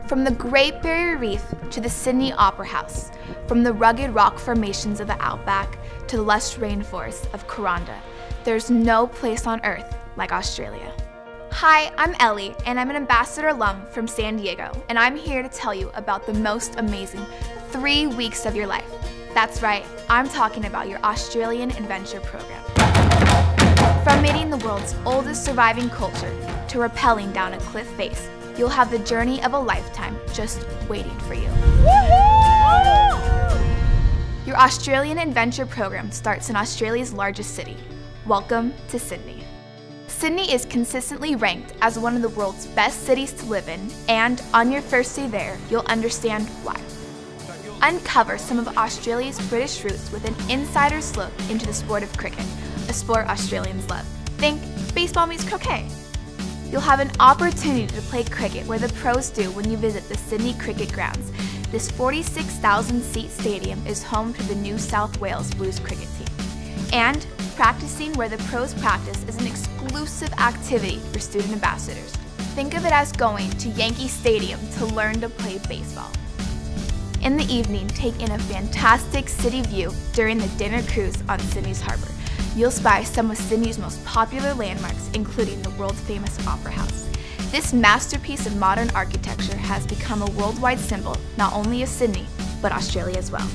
From the Great Barrier Reef to the Sydney Opera House, from the rugged rock formations of the outback to the lush rainforest of Kuranda, there's no place on Earth like Australia. Hi, I'm Ellie, and I'm an ambassador alum from San Diego, and I'm here to tell you about the most amazing 3 weeks of your life. That's right, I'm talking about your Australian Adventure Program. From meeting the world's oldest surviving culture to rappelling down a cliff face, you'll have the journey of a lifetime just waiting for you. Your Australian Adventure Program starts in Australia's largest city. Welcome to Sydney. Sydney is consistently ranked as one of the world's best cities to live in, and on your first day there, you'll understand why. Uncover some of Australia's British roots with an insider's look into the sport of cricket, a sport Australians love. Think baseball meets croquet. You'll have an opportunity to play cricket where the pros do when you visit the Sydney Cricket Grounds. This 46,000-seat stadium is home to the New South Wales Blues cricket team. And practicing where the pros practice is an exclusive activity for student ambassadors. Think of it as going to Yankee Stadium to learn to play baseball. In the evening, take in a fantastic city view during the dinner cruise on Sydney's Harbour. You'll spy some of Sydney's most popular landmarks, including the world-famous Opera House. This masterpiece of modern architecture has become a worldwide symbol, not only of Sydney, but Australia as well.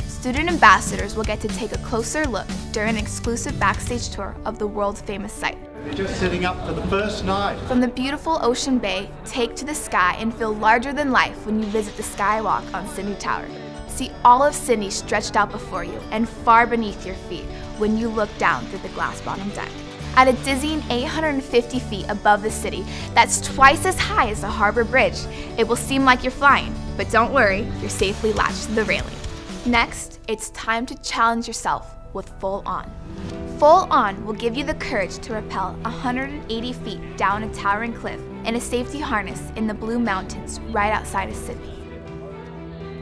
Student ambassadors will get to take a closer look during an exclusive backstage tour of the world-famous site. Just sitting up for the first night. From the beautiful Ocean Bay, take to the sky and feel larger than life when you visit the Skywalk on Sydney Tower. See all of Sydney stretched out before you and far beneath your feet when you look down through the glass-bottom deck. At a dizzying 850 feet above the city, that's twice as high as the Harbour Bridge. It will seem like you're flying, but don't worry, you're safely latched to the railing. Next, it's time to challenge yourself with Full On. Full On will give you the courage to rappel 180 feet down a towering cliff in a safety harness in the Blue Mountains right outside of Sydney.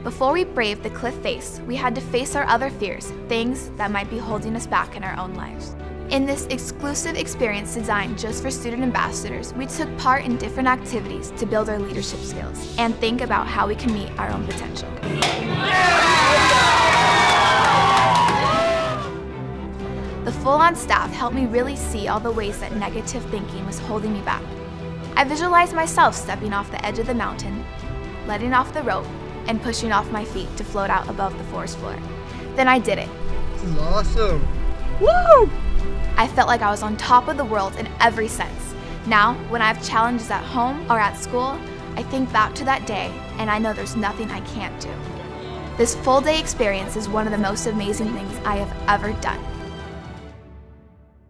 Before we braved the cliff face, we had to face our other fears, things that might be holding us back in our own lives. In this exclusive experience designed just for student ambassadors, we took part in different activities to build our leadership skills and think about how we can meet our own potential. The Full On staff helped me really see all the ways that negative thinking was holding me back. I visualized myself stepping off the edge of the mountain, letting off the rope, and pushing off my feet to float out above the forest floor. Then I did it. This is awesome. Woo! I felt like I was on top of the world in every sense. Now, when I have challenges at home or at school, I think back to that day and I know there's nothing I can't do. This full day experience is one of the most amazing things I have ever done.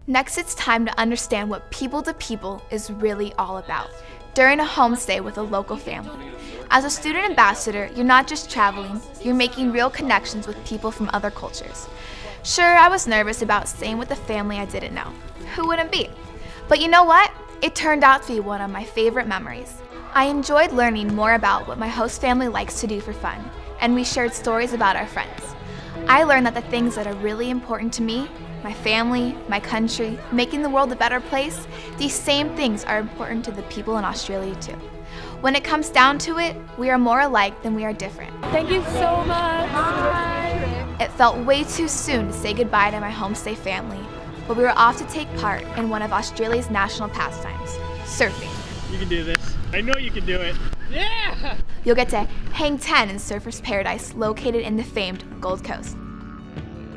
Next, it's time to understand what People to People is really all about during a homestay with a local family. As a student ambassador, you're not just traveling, you're making real connections with people from other cultures. Sure, I was nervous about staying with a family I didn't know. Who wouldn't be? But you know what? It turned out to be one of my favorite memories. I enjoyed learning more about what my host family likes to do for fun, and we shared stories about our friends. I learned that the things that are really important to me, my family, my country, making the world a better place, these same things are important to the people in Australia too. When it comes down to it, we are more alike than we are different. Thank you so much. Bye. It felt way too soon to say goodbye to my homestay family, but we were off to take part in one of Australia's national pastimes, surfing. You can do this. I know you can do it. Yeah! You'll get to hang 10 in Surfer's Paradise, located in the famed Gold Coast.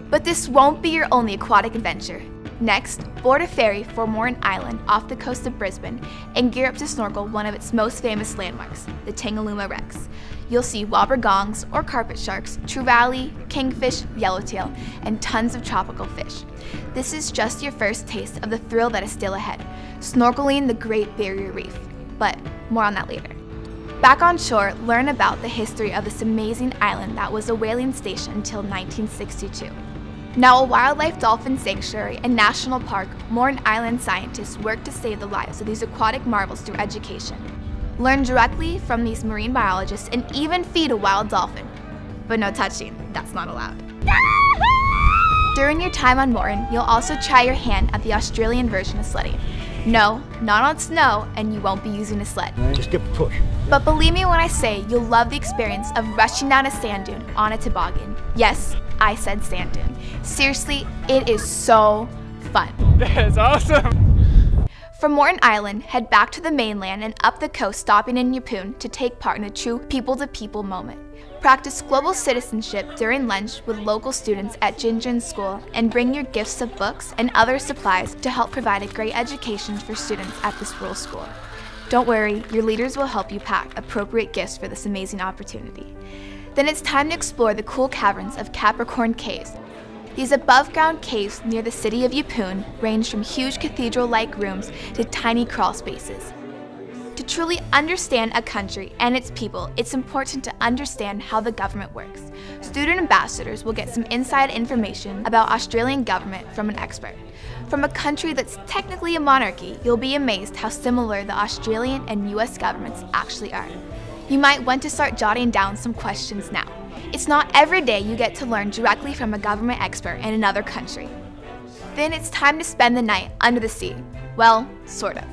But this won't be your only aquatic adventure. Next, board a ferry for Morin Island off the coast of Brisbane and gear up to snorkel one of its most famous landmarks, the Tangalooma Wrecks. You'll see wobbergongs or carpet sharks, trevally, kingfish, yellowtail, and tons of tropical fish. This is just your first taste of the thrill that is still ahead, snorkeling the Great Barrier Reef. But more on that later. Back on shore, learn about the history of this amazing island that was a whaling station until 1962. Now a wildlife dolphin sanctuary and national park, Morin Island scientists work to save the lives of these aquatic marvels through education. Learn directly from these marine biologists and even feed a wild dolphin. But no touching, that's not allowed. During your time on Morin, you'll also try your hand at the Australian version of sledding. No, not on snow, and you won't be using a sled. Just give a push. But believe me when I say you'll love the experience of rushing down a sand dune on a toboggan. Yes, I said sand dune. Seriously, it is so fun. That is awesome. From Morton Island, head back to the mainland and up the coast, stopping in Yeppoon to take part in a true people-to-people moment. Practice global citizenship during lunch with local students at Jinjin School, and bring your gifts of books and other supplies to help provide a great education for students at this rural school. Don't worry, your leaders will help you pack appropriate gifts for this amazing opportunity. Then it's time to explore the cool caverns of Capricorn Caves. These above-ground caves near the city of Yeppoon range from huge cathedral-like rooms to tiny crawl spaces. To truly understand a country and its people, it's important to understand how the government works. Student ambassadors will get some inside information about Australian government from an expert. From a country that's technically a monarchy, you'll be amazed how similar the Australian and US governments actually are. You might want to start jotting down some questions now. It's not every day you get to learn directly from a government expert in another country. Then it's time to spend the night under the sea. Well, sort of.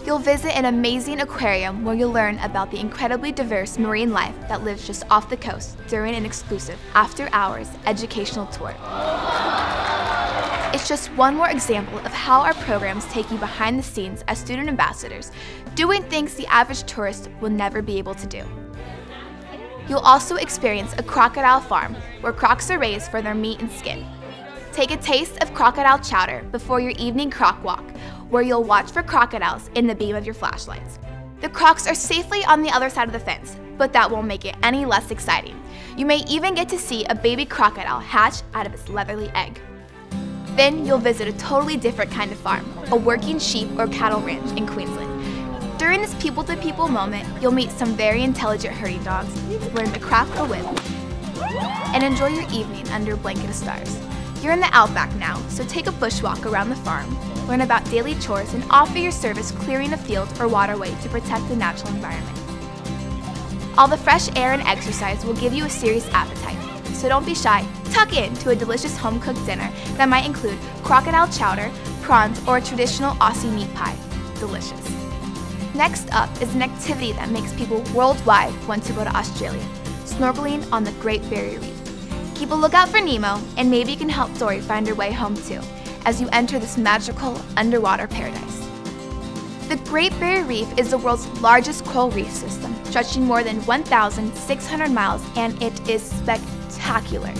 You'll visit an amazing aquarium where you'll learn about the incredibly diverse marine life that lives just off the coast during an exclusive after-hours educational tour. It's just one more example of how our programs take you behind the scenes as student ambassadors, doing things the average tourist will never be able to do. You'll also experience a crocodile farm where crocs are raised for their meat and skin. Take a taste of crocodile chowder before your evening croc walk, where you'll watch for crocodiles in the beam of your flashlights. The crocs are safely on the other side of the fence, but that won't make it any less exciting. You may even get to see a baby crocodile hatch out of its leathery egg. Then you'll visit a totally different kind of farm, a working sheep or cattle ranch in Queensland. During this people-to-people moment, you'll meet some very intelligent herding dogs, learn to craft a whip, and enjoy your evening under a blanket of stars. You're in the outback now, so take a bushwalk around the farm, learn about daily chores, and offer your service clearing a field or waterway to protect the natural environment. All the fresh air and exercise will give you a serious appetite, so don't be shy. Tuck in to a delicious home-cooked dinner that might include crocodile chowder, prawns, or a traditional Aussie meat pie. Delicious. Next up is an activity that makes people worldwide want to go to Australia, snorkeling on the Great Barrier Reef. Keep a lookout for Nemo, and maybe you can help Dory find her way home too, as you enter this magical underwater paradise. The Great Barrier Reef is the world's largest coral reef system, stretching more than 1,600 miles, and it is spectacular.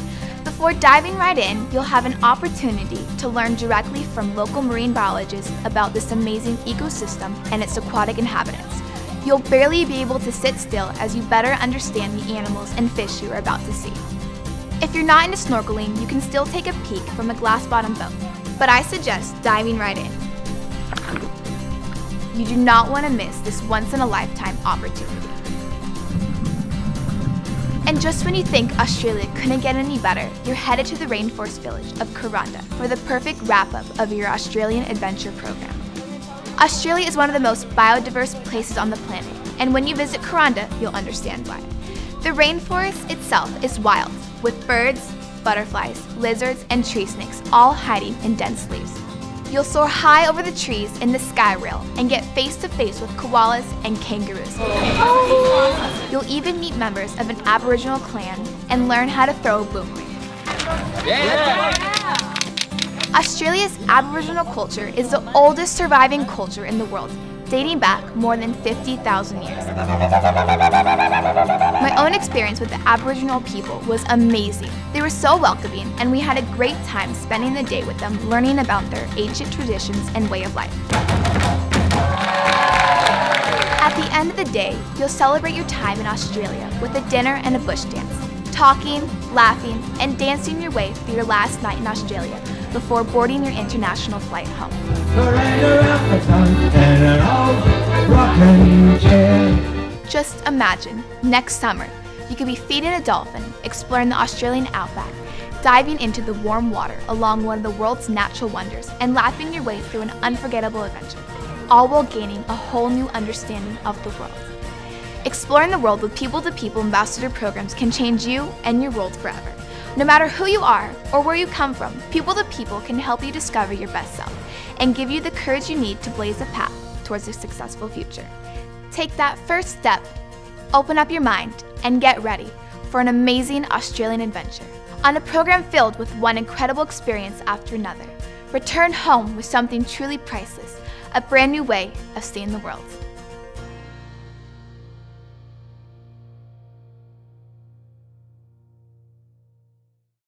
Before diving right in, you'll have an opportunity to learn directly from local marine biologists about this amazing ecosystem and its aquatic inhabitants. You'll barely be able to sit still as you better understand the animals and fish you are about to see. If you're not into snorkeling, you can still take a peek from a glass-bottom boat, but I suggest diving right in. You do not want to miss this once-in-a-lifetime opportunity. And just when you think Australia couldn't get any better, you're headed to the rainforest village of Kuranda for the perfect wrap-up of your Australian adventure program. Australia is one of the most biodiverse places on the planet, and when you visit Kuranda, you'll understand why. The rainforest itself is wild, with birds, butterflies, lizards, and tree snakes all hiding in dense leaves. You'll soar high over the trees in the sky rail and get face-to-face with koalas and kangaroos. You'll even meet members of an Aboriginal clan and learn how to throw a boomerang. Australia's Aboriginal culture is the oldest surviving culture in the world, dating back more than 50,000 years. My own experience with the Aboriginal people was amazing. They were so welcoming, and we had a great time spending the day with them, learning about their ancient traditions and way of life. At the end of the day, you'll celebrate your time in Australia with a dinner and a bush dance, talking, laughing, and dancing your way through your last night in Australia before boarding your international flight home. Just imagine, next summer, you could be feeding a dolphin, exploring the Australian outback, diving into the warm water along one of the world's natural wonders, and laughing your way through an unforgettable adventure, all while gaining a whole new understanding of the world. Exploring the world with people-to-people ambassador programs can change you and your world forever. No matter who you are or where you come from, People to People can help you discover your best self and give you the courage you need to blaze a path towards a successful future. Take that first step, open up your mind, and get ready for an amazing Australian adventure. On a program filled with one incredible experience after another, return home with something truly priceless, a brand new way of seeing the world.